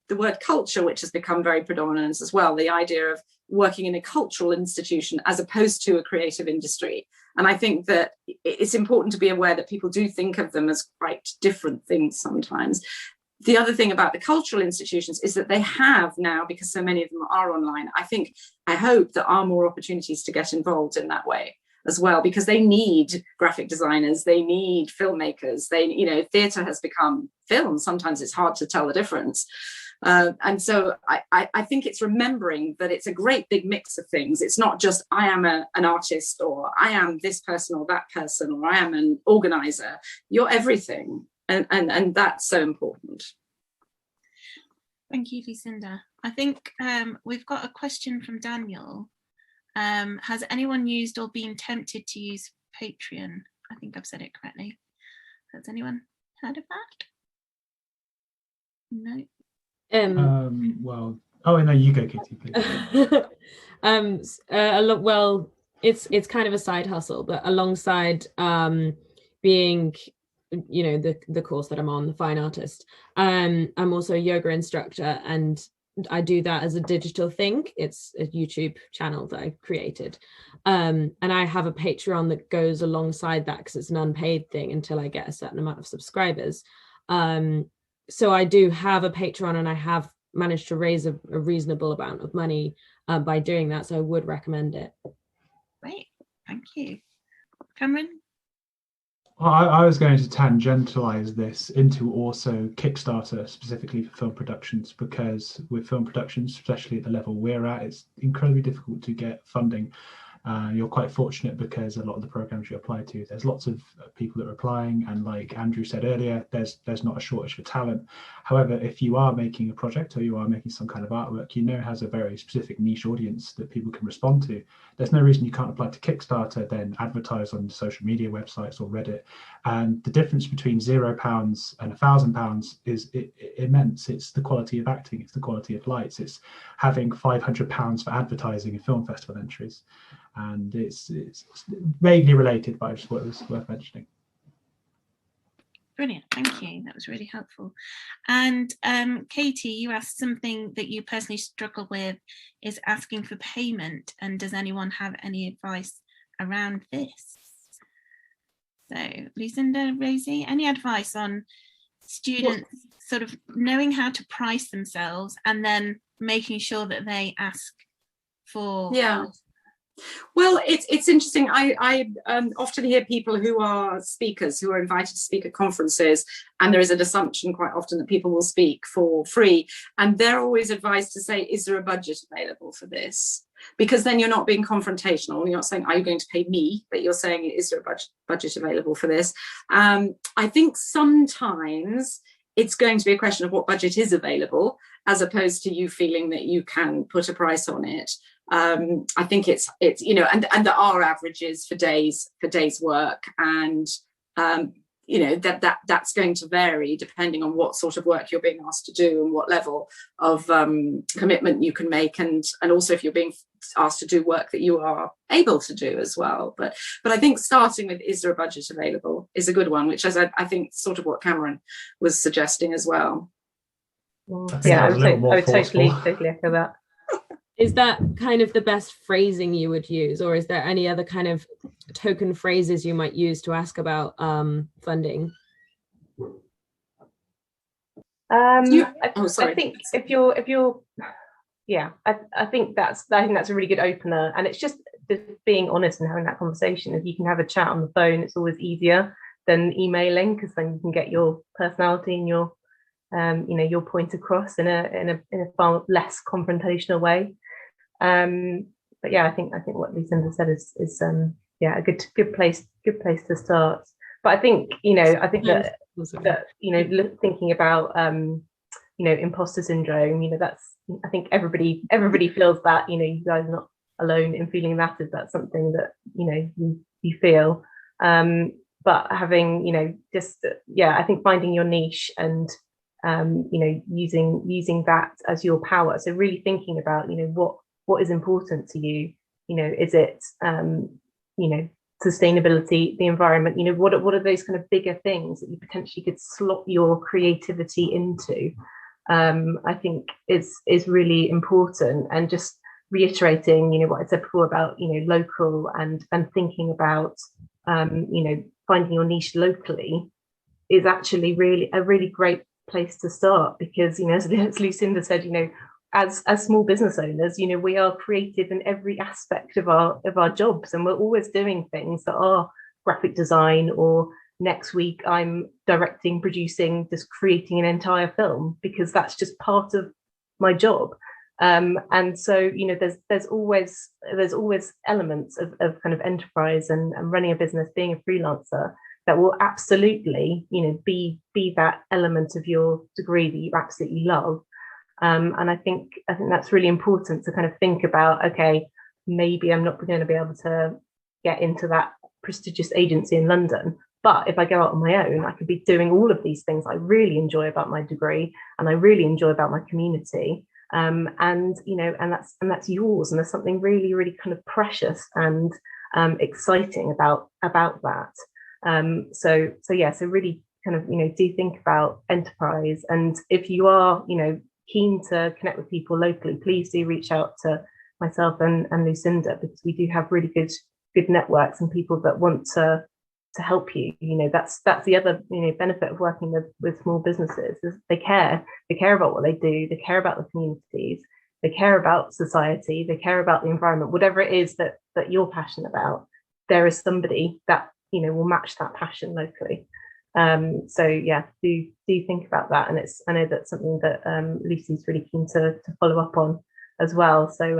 the word culture, which has become very predominant as well, the idea of working in a cultural institution as opposed to a creative industry. And I think that it's important to be aware that people do think of them as quite different things sometimes. The other thing about the cultural institutions is that they have now, because so many of them are online, I hope there are more opportunities to get involved in that way as well, because they need graphic designers, they need filmmakers, theatre has become film. Sometimes it's hard to tell the difference. And so I think it's remembering that it's a great big mix of things. It's not just I am an artist, or I am this person or that person, or I am an organizer. You're everything. And that's so important. Thank you, Lucinda. I think we've got a question from Daniel. Has anyone used or been tempted to use Patreon? I think I've said it correctly. Has anyone heard of that? No. Well, oh no, you go, Katie, please. Well, it's kind of a side hustle, but alongside being, the course that I'm on, the fine artist, I'm also a yoga instructor, and I do that as a digital thing. It's a YouTube channel that I created, and I have a Patreon that goes alongside that, because it's an unpaid thing until I get a certain amount of subscribers. So I do have a Patreon, and I have managed to raise a reasonable amount of money by doing that, so I would recommend it. Great, thank you. Cameron? Well, I was going to tangentialize this into also Kickstarter, specifically for film productions, because with film productions, especially at the level we're at, it's incredibly difficult to get funding. You're quite fortunate because a lot of the programs you apply to, there's lots of people that are applying, and like Andrew said earlier, there's not a shortage for talent. However, if you are making a project, or you are making some kind of artwork, has a very specific niche audience that people can respond to, there's no reason you can't apply to Kickstarter, then advertise on social media websites or Reddit. And the difference between £0 and £1,000 is immense. It's the quality of acting, it's the quality of lights, it's having £500 for advertising and film festival entries. And it's vaguely related, but I just thought it was worth mentioning. Brilliant, thank you. That was really helpful. And Katie, you asked something that you personally struggle with is asking for payment. And does anyone have any advice around this? So, Lucinda, Rosie, any advice on students sort of knowing how to price themselves and then making sure that they ask for? Yeah. Well, it's interesting. I often hear people who are speakers who are invited to speak at conferences, and there is an assumption quite often that people will speak for free, and they're always advised to say, is there a budget available for this? Because then you're not being confrontational. You're not saying, are you going to pay me? But you're saying, is there a budget available for this? I think sometimes it's going to be a question of what budget is available, as opposed to you feeling that you can put a price on it. I think it's you know, and there are averages for days work, and you know, that's going to vary depending on what sort of work you're being asked to do and what level of commitment you can make, and also if you're being asked to do work that you are able to do as well. But I think starting with, is there a budget available, is a good one, which is I think sort of what Cameron was suggesting as well. Yeah, I would totally echo that. Is that kind of the best phrasing you would use, or is there any other kind of token phrases you might use to ask about funding? I think if you're yeah, I think that's a really good opener, and it's just being honest and having that conversation. If you can have a chat on the phone, it's always easier than emailing, because then you can get your personality and your you know, your point across in a far less confrontational way. But yeah, I think what Lucinda said is yeah, a good place to start. But I think, you know, that you know, thinking about you know, imposter syndrome, you know, that's, I think everybody feels that, you know, you guys are not alone in feeling that, if that's something that, you know, you feel. But having, you know, just yeah, I think finding your niche and you know, using that as your power. So really thinking about, you know, what is important to you. You know, is it you know, sustainability, the environment, you know, what are those kind of bigger things that you potentially could slot your creativity into? I think is really important. And just reiterating, you know, what I said before about, you know, local and thinking about you know, finding your niche locally is actually a really great place to start, because, you know, as Lucinda said, you know, as small business owners, you know, we are creative in every aspect of our jobs, and we're always doing things that are graphic design, or next week I'm directing, producing, just creating an entire film, because that's just part of my job. And so, you know, there's always elements of kind of enterprise and running a business, being a freelancer, that will absolutely, you know, be that element of your degree that you absolutely love. And I think that's really important to kind of think about, okay, maybe I'm not going to be able to get into that prestigious agency in London, but if I go out on my own, I could be doing all of these things I really enjoy about my degree, and I really enjoy about my community. And, you know, and that's yours, and there's something really, really kind of precious and exciting about that. So really kind of, you know, do think about enterprise. And if you are, you know, keen to connect with people locally, please do reach out to myself and Lucinda, because we do have really good networks and people that want to help you. You know, that's the other, you know, benefit of working with small businesses, is they care about what they do, they care about the communities, they care about society, they care about the environment, whatever it is that you're passionate about. There is somebody that, you know, will match that passion locally. So yeah, do think about that, and I know that's something that Lucy's really keen to follow up on as well. So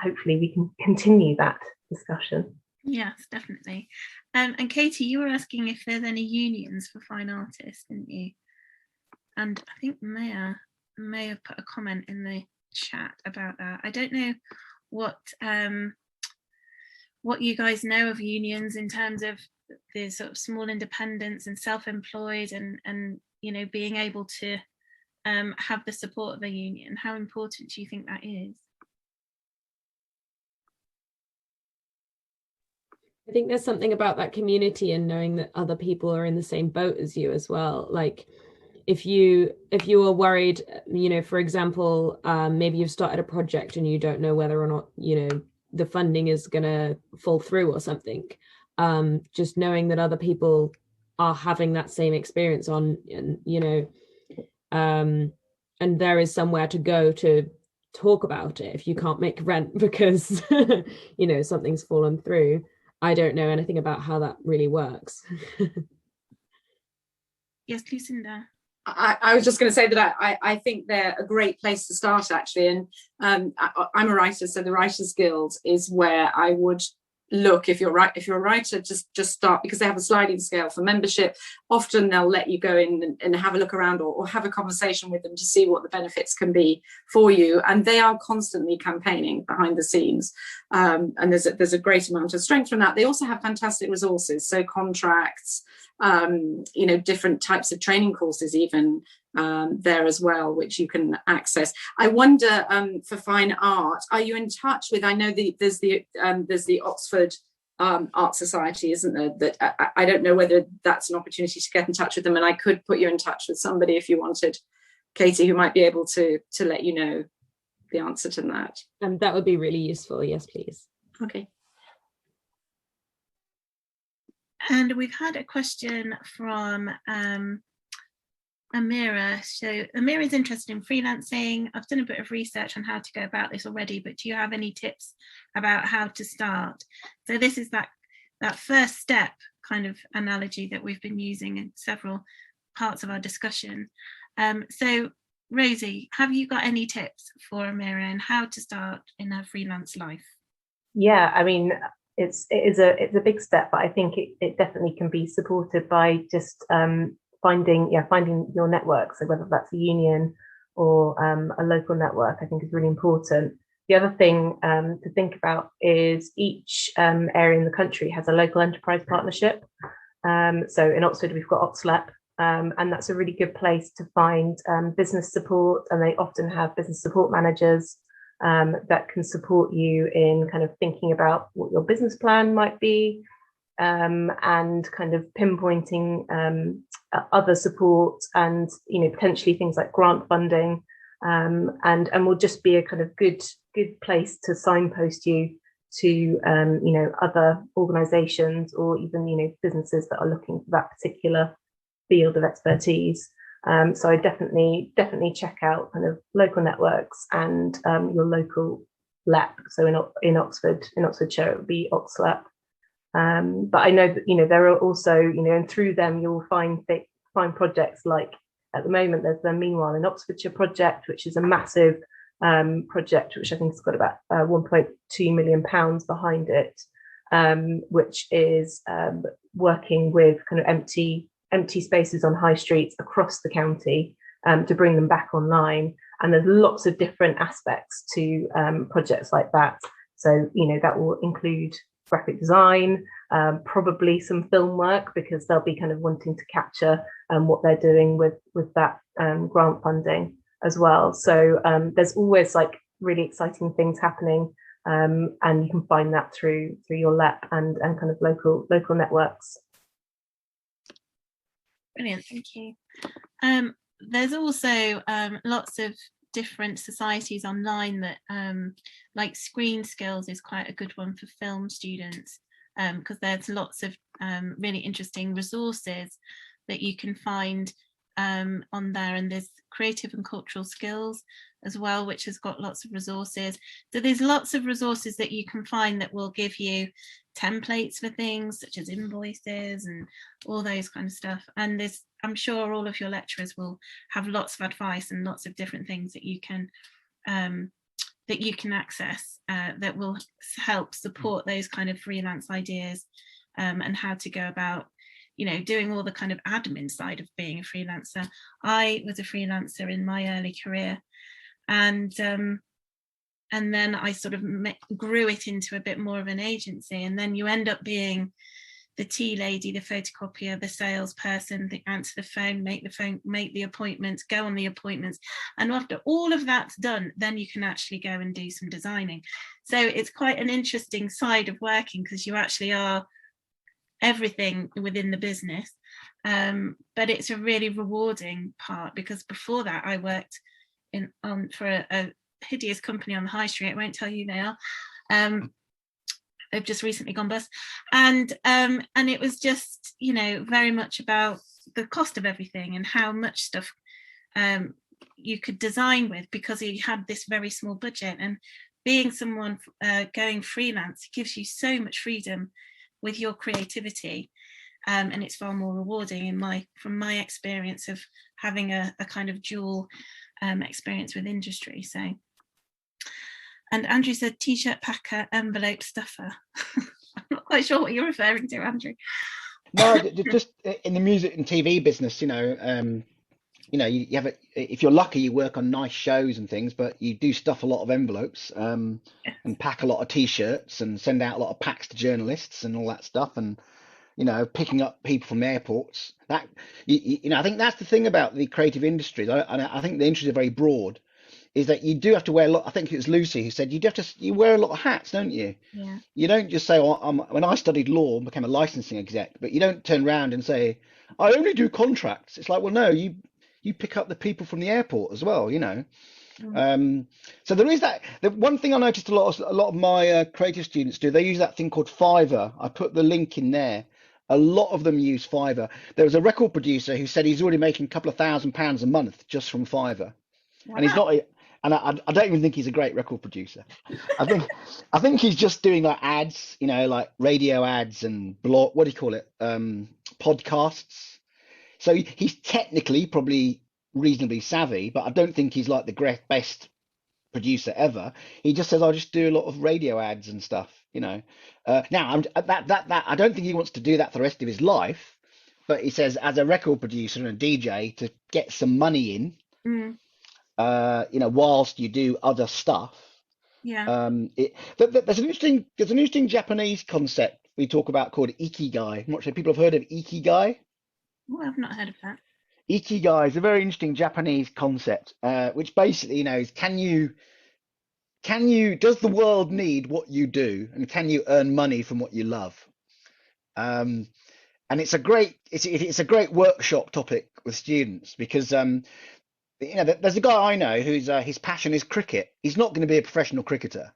hopefully we can continue that discussion. Yes, definitely. And Katie, you were asking if there's any unions for fine artists, didn't you? And I think Maya may have put a comment in the chat about that. I don't know what you guys know of unions in terms of the sort of small independents and self-employed, and you know, being able to have the support of a union. How important do you think that is? I think there's something about that community and knowing that other people are in the same boat as you as well. Like if you are worried, you know, for example, maybe you've started a project and you don't know whether or not, you know, the funding is going to fall through or something. Just knowing that other people are having that same experience and you know, and there is somewhere to go to talk about it if you can't make rent because you know, something's fallen through. I don't know anything about how that really works. Yes, Lucinda. I was just going to say that I think they're a great place to start, actually. And I'm a writer, so the Writers Guild is where I would look. If you're a writer, just start, because they have a sliding scale for membership. Often they'll let you go in and have a look around, or have a conversation with them to see what the benefits can be for you. And they are constantly campaigning behind the scenes. And there's a great amount of strength from that. They also have fantastic resources, so contracts, you know, different types of training courses even there as well, which you can access. I wonder, for fine art, are you in touch with, I know there's the Oxford Art Society, isn't there, that I don't know whether that's an opportunity to get in touch with them, and I could put you in touch with somebody if you wanted, Katie, who might be able to let you know the answer to that. That would be really useful. Yes, please. Okay. And we've had a question from Amira. So Amira is interested in freelancing. I've done a bit of research on how to go about this already, but do you have any tips about how to start? So this is that first step kind of analogy that we've been using in several parts of our discussion. So Rosie, have you got any tips for Amira and how to start in her freelance life? Yeah, I mean, it's a big step, but I think it definitely can be supported by just finding your network. So whether that's a union or a local network, I think is really important. The other thing to think about is each area in the country has a local enterprise partnership. So in Oxford, we've got OxLEP, and that's a really good place to find business support, and they often have business support managers that can support you in kind of thinking about what your business plan might be, and kind of pinpointing other support, and potentially things like grant funding, and will just be a kind of good place to signpost you to other organizations, or even businesses that are looking for that particular field of expertise. So I definitely check out kind of local networks and your local LEP. So in Oxfordshire, it would be OxLEP. But I know that there are also and through them you'll find projects like, at the moment there's the Meanwhile in Oxfordshire project, which is a massive project, which I think has got about £1.2 million behind it, which is working with kind of empty spaces on high streets across the county to bring them back online. And there's lots of different aspects to projects like that. So that will include graphic design, probably some film work, because they'll be kind of wanting to capture what they're doing with that grant funding as well. So there's always like really exciting things happening, and you can find that through your LEP and kind of local networks. Brilliant, thank you. There's also lots of different societies online that like Screen Skills is quite a good one for film students, because there's lots of really interesting resources that you can find on there, and there's Creative and Cultural Skills as well, which has got lots of resources. So there's lots of resources that you can find that will give you templates for things such as invoices and all those kind of stuff. And I'm sure all of your lecturers will have lots of advice and lots of different things that you can access that will help support those kind of freelance ideas, and how to go about doing all the kind of admin side of being a freelancer. I was a freelancer in my early career, and then I sort of grew it into a bit more of an agency, and then you end up being the tea lady, the photocopier, the salesperson, the answer the phone, make the appointments, go on the appointments. And after all of that's done, then you can actually go and do some designing. So it's quite an interesting side of working, because you actually are everything within the business. But it's a really rewarding part, because before that I worked for a hideous company on the high street. I won't tell you who they are. They've just recently gone bust, and it was just very much about the cost of everything and how much stuff you could design with, because you had this very small budget. And being someone going freelance gives you so much freedom with your creativity, and it's far more rewarding from my experience of having a kind of dual experience with industry. So, and Andrew said t-shirt packer, envelope stuffer. I'm not quite sure what you're referring to, Andrew. No, just in the music and TV business, you know, you have if you're lucky, you work on nice shows and things, but you do stuff a lot of envelopes, and pack a lot of t-shirts and send out a lot of packs to journalists and all that stuff, and picking up people from airports. That I think that's the thing about the creative industries. I think the industries are very broad. Is that you do have to wear a lot. I think it was Lucy who said you wear a lot of hats, don't you? Yeah. You don't just say, when I studied law and became a licensing exec, but you don't turn around and say, I only do contracts. It's like, well, no, you pick up the people from the airport as well, So there is that. The one thing I noticed a lot of my creative students do, they use that thing called Fiverr. I put the link in there. A lot of them use Fiverr. There was a record producer who said he's already making a couple of £1,000s a month just from Fiverr. Wow. And he's not. And I don't even think he's a great record producer. I think he's just doing like ads, like radio ads and blog. What do you call it? Podcasts. So he's technically probably reasonably savvy, but I don't think he's like the best producer ever. He just says, I'll just do a lot of radio ads and stuff, Now I don't think he wants to do that for the rest of his life, but he says as a record producer and a DJ to get some money in. Mm. Whilst you do other stuff. Yeah. There's an interesting Japanese concept we talk about called ikigai. I'm not sure if people have heard of ikigai. Oh, I've not heard of that. Ikigai is a very interesting Japanese concept, which basically, is does the world need what you do, and can you earn money from what you love? And it's a great workshop topic with students because there's a guy I know who's his passion is cricket. He's not going to be a professional cricketer.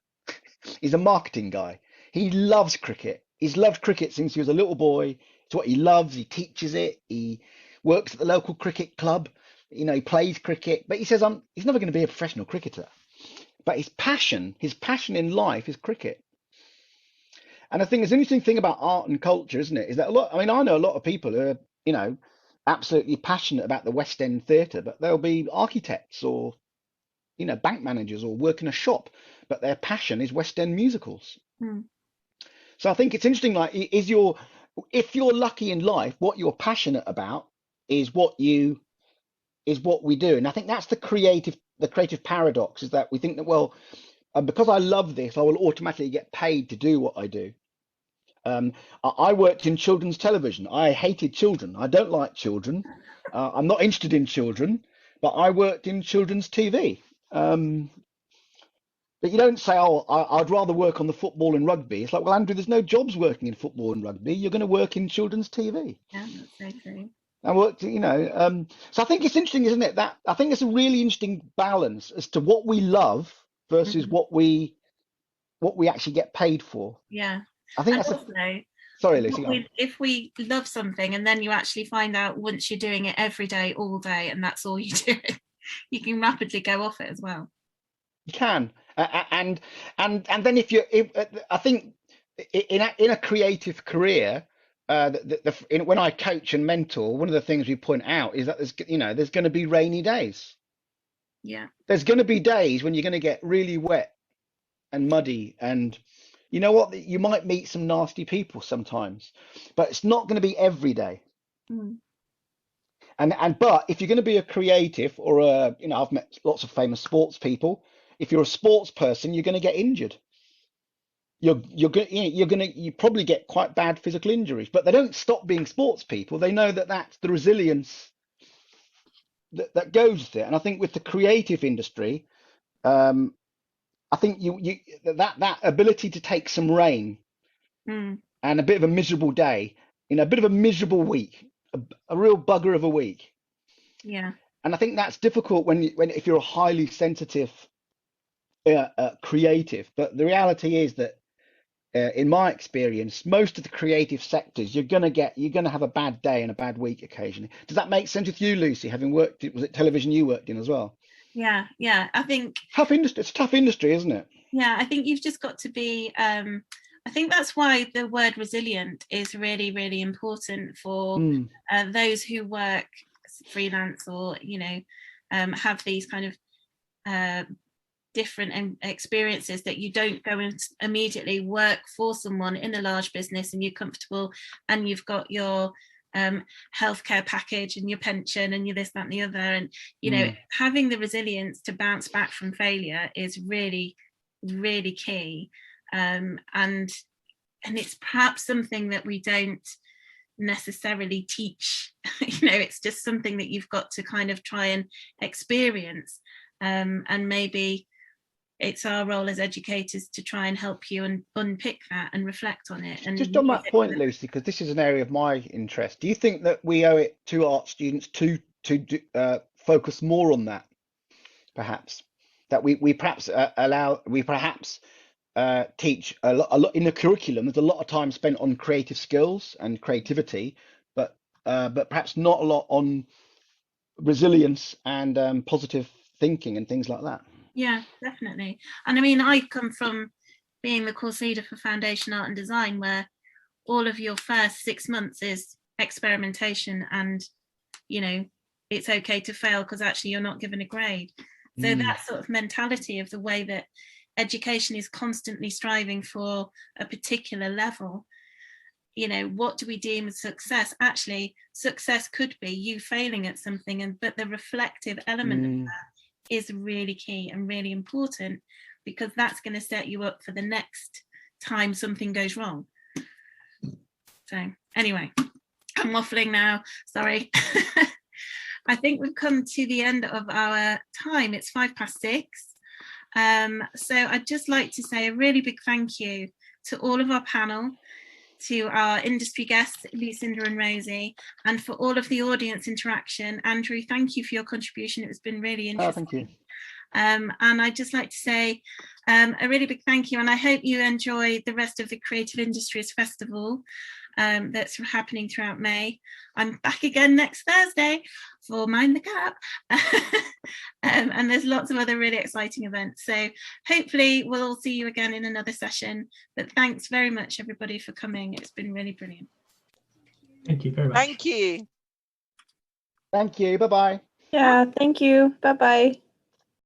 He's a marketing guy. He loves cricket. He's loved cricket since he was a little boy. It's what he loves. He teaches it. He works at the local cricket club. He plays cricket. But he says he's never going to be a professional cricketer. But his passion in life is cricket. And I think there's an interesting thing about art and culture, isn't it? Is that I know a lot of people who are, absolutely passionate about the West End theatre, but they'll be architects or bank managers or work in a shop, but their passion is West End musicals. So I think it's interesting, like if you're lucky in life, what you're passionate about is what we do. And I think that's the creative paradox, is that we think that, well, because I love this, I will automatically get paid to do what I do. I worked in children's television. I hated children. I don't like children. I'm not interested in children, but I worked in children's TV. But you don't say, I'd rather work on the football and rugby. It's like, well, Andrew, there's no jobs working in football and rugby. You're going to work in children's TV. Yeah, that's so true. I worked, so I think it's interesting, isn't it? That I think it's a really interesting balance as to what we love versus what we actually get paid for. Yeah. I think that's sorry, Lucy. If we love something and then you actually find out once you're doing it every day, all day, and that's all you do, you can rapidly go off it as well. You can, and then I think in a creative career, when I coach and mentor, one of the things we point out is that there's going to be rainy days. Yeah. There's going to be days when you're going to get really wet and muddy, and you know what? You might meet some nasty people sometimes, but it's not going to be every day. But if you're going to be a creative or I've met lots of famous sports people. If you're a sports person, you're going to get injured. You probably get quite bad physical injuries, but they don't stop being sports people. They know that that's the resilience that goes with it. And I think with the creative industry, I think that ability to take some rain and a bit of a miserable day, a bit of a miserable week, a real bugger of a week. Yeah. And I think that's difficult if you're a highly sensitive creative. But the reality is that in my experience, most of the creative sectors, you're going to have a bad day and a bad week occasionally. Does that make sense with you, Lucy, having worked, was it television you worked in as well? Yeah, I think tough industry. It's a tough industry, isn't it? Yeah, I think you've just got to be, I think that's why the word resilient is really, really important for those who work freelance or, have these kind of different experiences, that you don't go and immediately work for someone in a large business and you're comfortable and you've got your healthcare package and your pension and your this, that and the other, and having the resilience to bounce back from failure is really, really key, and it's perhaps something that we don't necessarily teach. It's just something that you've got to kind of try and experience, and maybe it's our role as educators to try and help you and unpick that and reflect on it. And just on that point, Lucy, because this is an area of my interest, do you think that we owe it to art students to focus more on that, perhaps, that we perhaps teach a lot in the curriculum? There's a lot of time spent on creative skills and creativity, but perhaps not a lot on resilience and positive thinking and things like that. Yeah, definitely. And I mean, I come from being the course leader for Foundation Art and Design, where all of your first 6 months is experimentation, and it's okay to fail because actually you're not given a grade. So that sort of mentality of the way that education is constantly striving for a particular level, what do we deem as success? Actually, success could be you failing at something, but the reflective element of that is really key and really important, because that's going to set you up for the next time something goes wrong. So anyway, I'm waffling now, sorry. I think we've come to the end of our time. It's 6:05. So I'd just like to say a really big thank you to all of our panel, to our industry guests, Lucinda and Rosie, and for all of the audience interaction. Andrew, thank you for your contribution. It's been really interesting. Oh, thank you. And I'd just like to say a really big thank you, and I hope you enjoy the rest of the Creative Industries Festival that's happening throughout May. I'm back again next Thursday for Mind the Gap. And there's lots of other really exciting events. So hopefully we'll all see you again in another session. But thanks very much, everybody, for coming. It's been really brilliant. Thank you very much. Thank you. Thank you. Bye-bye. Yeah, thank you. Bye-bye.